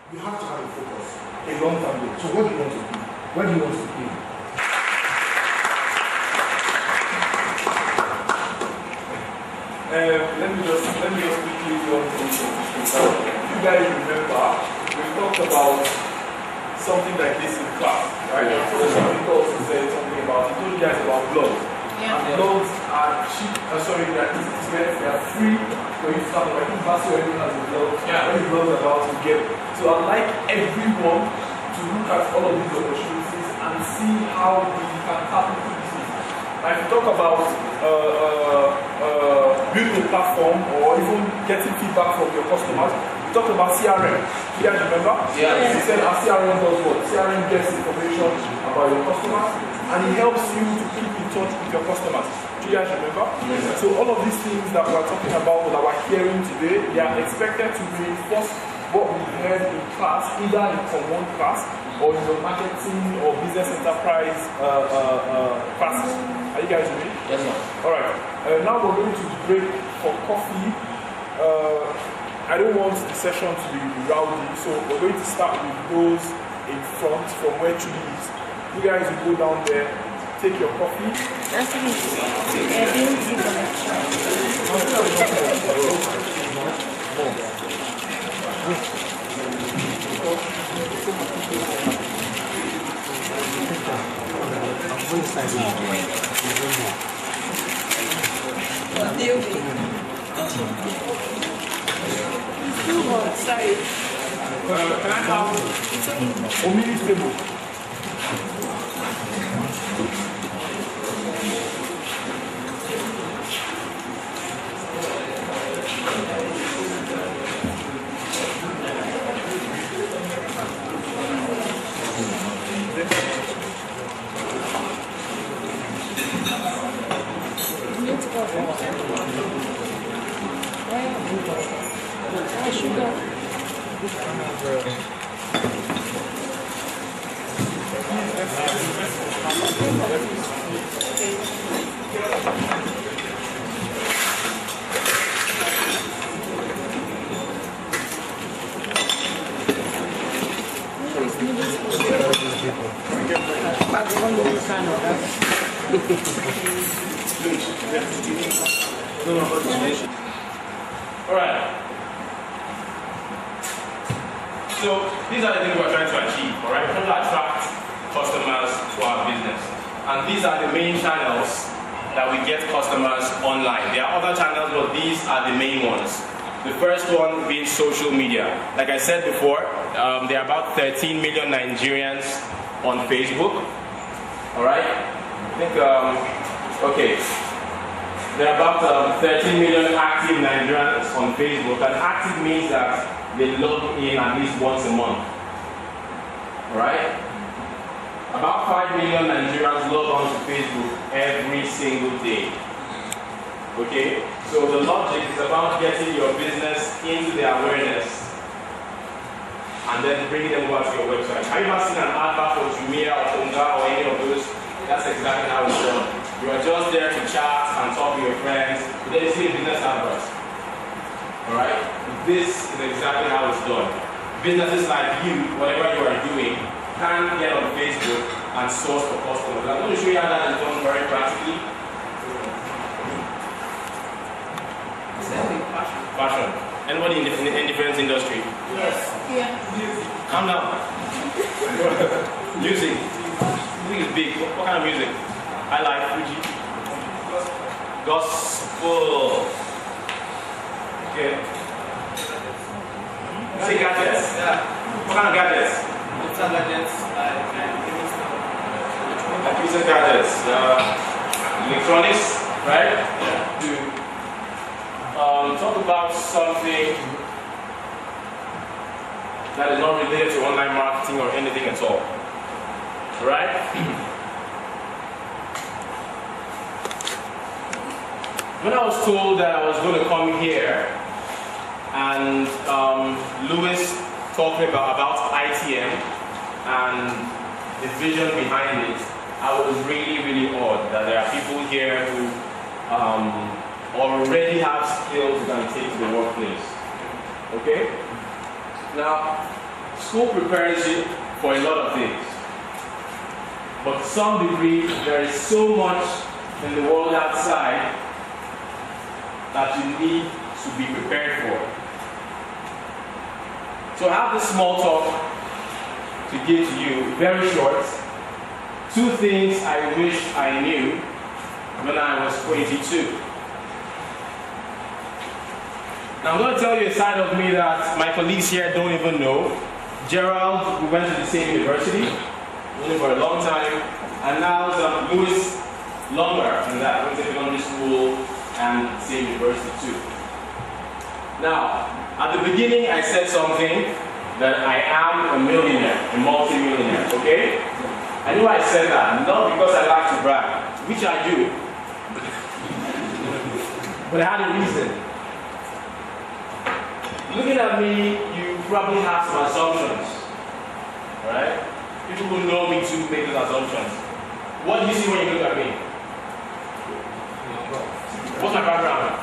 You have to have a focus, a long-term goal. So what do you want to do? Where do you want to be? Let me just quickly go through something. You guys remember, we talked about something like this in class, right? Professor Victor also said something about, he told you guys about blogs. Yeah. And blogs are cheap, sorry, they are easy to get, they are free for you to start. I think Basu everyone has a blog, when the blog is about to get. So I'd like everyone to look at all of these opportunities and see how we can tap into this. Now, if you talk about building a platform or even getting feedback from your customers, we talked about CRM. You guys remember? Yeah. We said our CRM does what? CRM gets information about your customers and it helps you to keep in touch with your customers. Do you guys remember? Yes. So all of these things that we're talking about, that we're hearing today, they are expected to reinforce what we heard in class, either in common class or in your marketing or business enterprise classes. Are you guys with me? Yes, sir. Alright. Now we're going to break for coffee. I don't want the session to be rowdy, so we're going to start with those in front from where Chudi is. You guys will go down there, take your coffee. Sorry. Can I have Omini table? Alright. So these are the things we're trying to achieve, alright? We're trying to attract customers to our business. And these are the main channels that we get customers online. There are other channels, but these are the main ones. The first one being social media. Like I said before, there are about 13 million Nigerians on Facebook. Alright? I think, okay. There are about 13 million active Nigerians on Facebook, and active means that they log in at least once a month. Alright? About 5 million Nigerians log on to Facebook every single day. Okay? So the logic is about getting your business into the awareness and then bringing them over to your website. Have you ever seen an advert for Jumia or Tonga or any of those? That's exactly how it's done. You are just there to chat and talk to your friends, but then you see a business advert. Alright? This is exactly how it's done. Businesses like you, whatever you are doing, can get on Facebook and source for customers. I'm going to show you how that is done very practically. Fashion. Anybody in the defense industry? Yes. Yeah. Calm down. Music. Music is big. What kind of music? I like Fuji. Gospel. Okay. Say gadgets. Yeah. What kind of gadgets? It's gadgets. Computer gadgets. Electronics, right? Yeah. To talk about something that is not related to online marketing or anything at all. Right? When I was told that I was going to come here and Lewis talked about ITM and the vision behind it, I was really, really awed that there are people here who already have skills you can take to the workplace. Okay? Now, School prepares you for a lot of things. But to some degree, there is so much in the world outside that you need to be prepared for. So I have this small talk to give to you, very short. 2 things I wish I knew when I was 22. Now I'm going to tell you a side of me that my colleagues here don't even know. Gerald, we went to the same university, only for a long time, and now Louis, longer than that, went to secondary school and same university too. Now, at the beginning I said something that I am a millionaire, a multi-millionaire, okay? I knew I said that, not because I like to brag, which I do, but I had a reason. Looking at me, you probably have some assumptions, right? People who know me too make those assumptions. What do you see when you look at me? What's my background?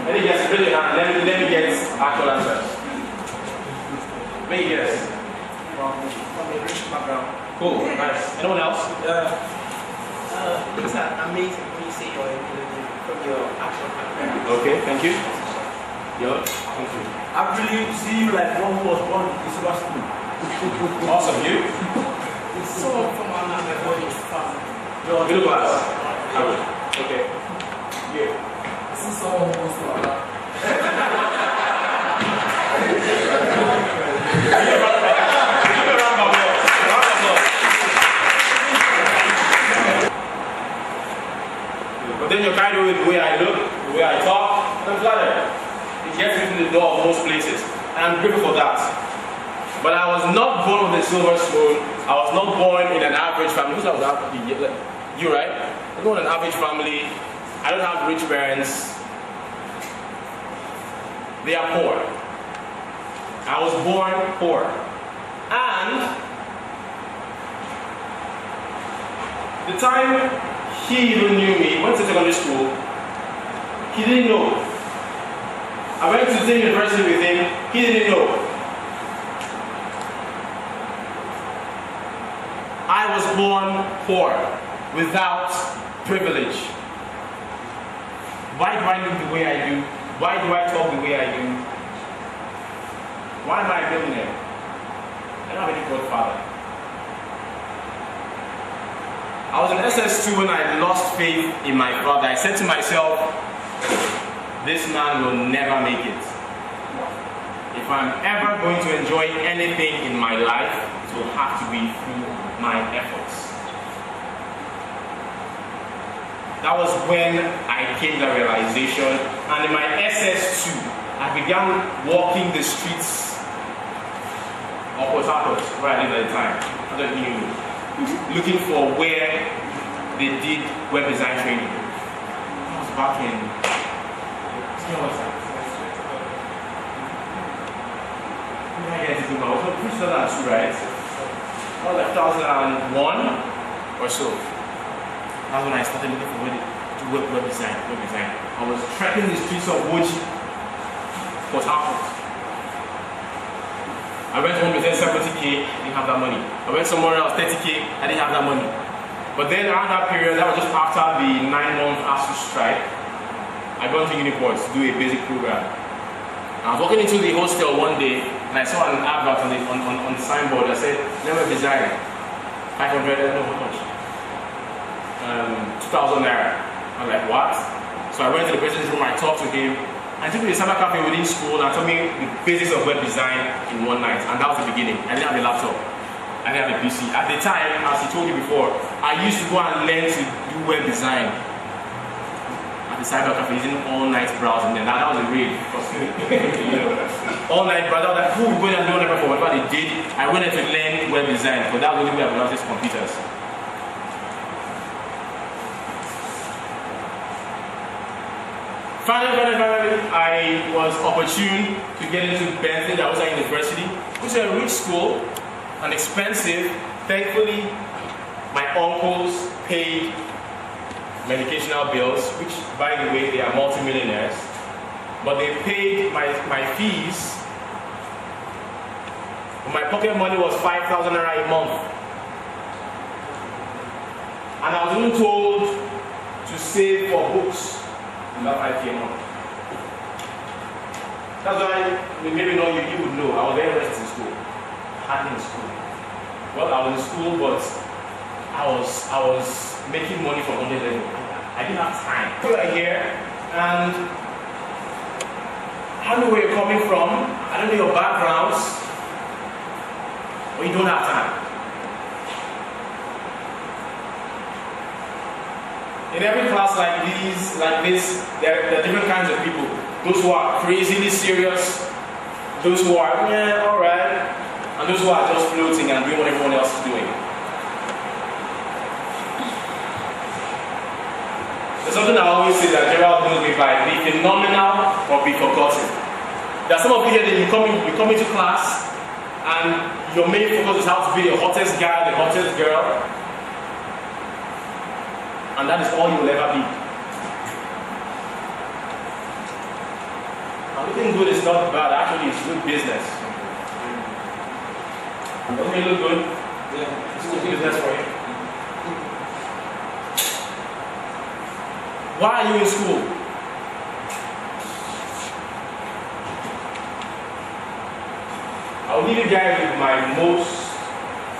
Let me guess, really, let me get actual answers. Let me guess. From a rich background. Cool, nice. Anyone else? Things are amazing when you say you're a millionaire from your actual background. Okay, thank you. Yo, thank you. I really see you like one who was born in silver spoon. Awesome, you? So from my body is fast. Middle class. Average. Okay. You. I see someone who goes to Allah. But then you're carried away with the way I look, the way I talk, and I'm flattered. It gets me through the door of most places, and I'm grateful for that. But I was not born with a silver spoon. I was not born in an average family. Who's that? You, right? I was born in an average family. I don't have rich parents. They are poor. I was born poor. And the time he even knew me, went to secondary school, he didn't know. I went to the same university with him, he didn't know. I was born poor, without privilege. Why do I look the way I do? Why do I talk the way I do? Why am I a millionaire? I don't have any godfather. I was in SS2 when I lost faith in my father. I said to myself, this man will never make it. If I'm ever going to enjoy anything in my life, it will have to be through my efforts. That was when I came to that realization, and in my SS2, I began walking the streets of Port Harcourt, where I lived at the time, looking for where they did web design training. I was back in, what's that? I was pretty sure that's right. That was like 2001 or so. That's when I started looking for where to web design. I was trekking the streets of Woji, Port Harcourt. I went home with 70k, didn't have that money. I went somewhere else, 30k, I didn't have that money. But then around that period, that was just after the 9-month ASU strike, I got into Uniport to do a basic program. I was walking into the hostel one day, and I saw an advert on the signboard that said, "Never design, 500, I don't know how much, 2,000 naira." I was like, what? So I went to the president's room, I talked to him, and took me to the cyber cafe within school, and told me the basics of web design in one night, and that was the beginning. I didn't have a laptop, I didn't have a PC. At the time, as he told you before, I used to go and learn to do web design at the cyber cafe, using all-night browsing, and that was a raid. All-night browsing, I was like, who would go and do whatever for whatever they did. I went to learn web design, but that was the only way I could access computers. Finally, I was opportune to get into Bentley, that was at university, which is a rich school and expensive. Thankfully, my uncles paid my educational bills, which, by the way, they are multi-millionaires. but they paid my fees. My pocket money was 5,000 naira a month. And I was even told to save for books in that 5K a month. That's why, maybe not you would know, I was very restless in school. Hardly in school. Well, I was in school, but I was making money from 100 level. I didn't have time. You are here, and I don't know where you're coming from. I don't know your backgrounds, but you don't have time. In every class like this, there are different kinds of people. Those who are crazily serious, those who are, yeah, alright, and those who are just floating and doing what everyone else is doing. There's something I always say that Gerald knows me by: be phenomenal or be forgotten. There are some of you here that you come into class and your main focus is how to be the hottest guy, the hottest girl, and that is all you will ever be. Looking good is not bad, actually it's good business. Doesn't it look good? Yeah. It's good business for you. Why are you in school? I'll leave you guys with my most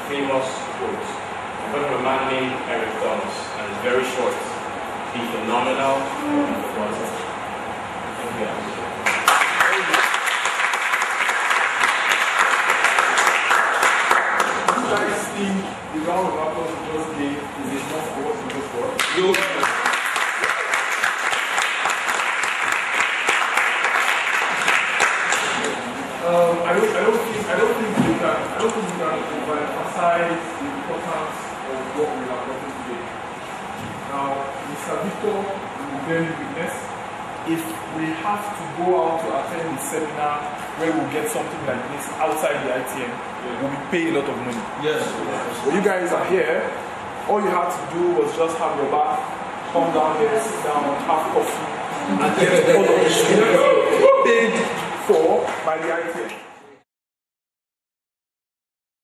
famous quote. I'm from a man named Eric Thomas, and it's very short. Be phenomenal and forgotten. Thank you. The round of applause we just gave is enough for what we go for. I don't think we can overemphasize the importance of what we are talking today. Now, Mr. Victor will bear witness. If we have to go out to attend the seminar where we'll get something like this outside the ITM, we'll be paying a lot of money. Yes. When you guys are here, all you had to do was just have your bath, come down here, sit down, have coffee, and get all of this paid for by the ITM.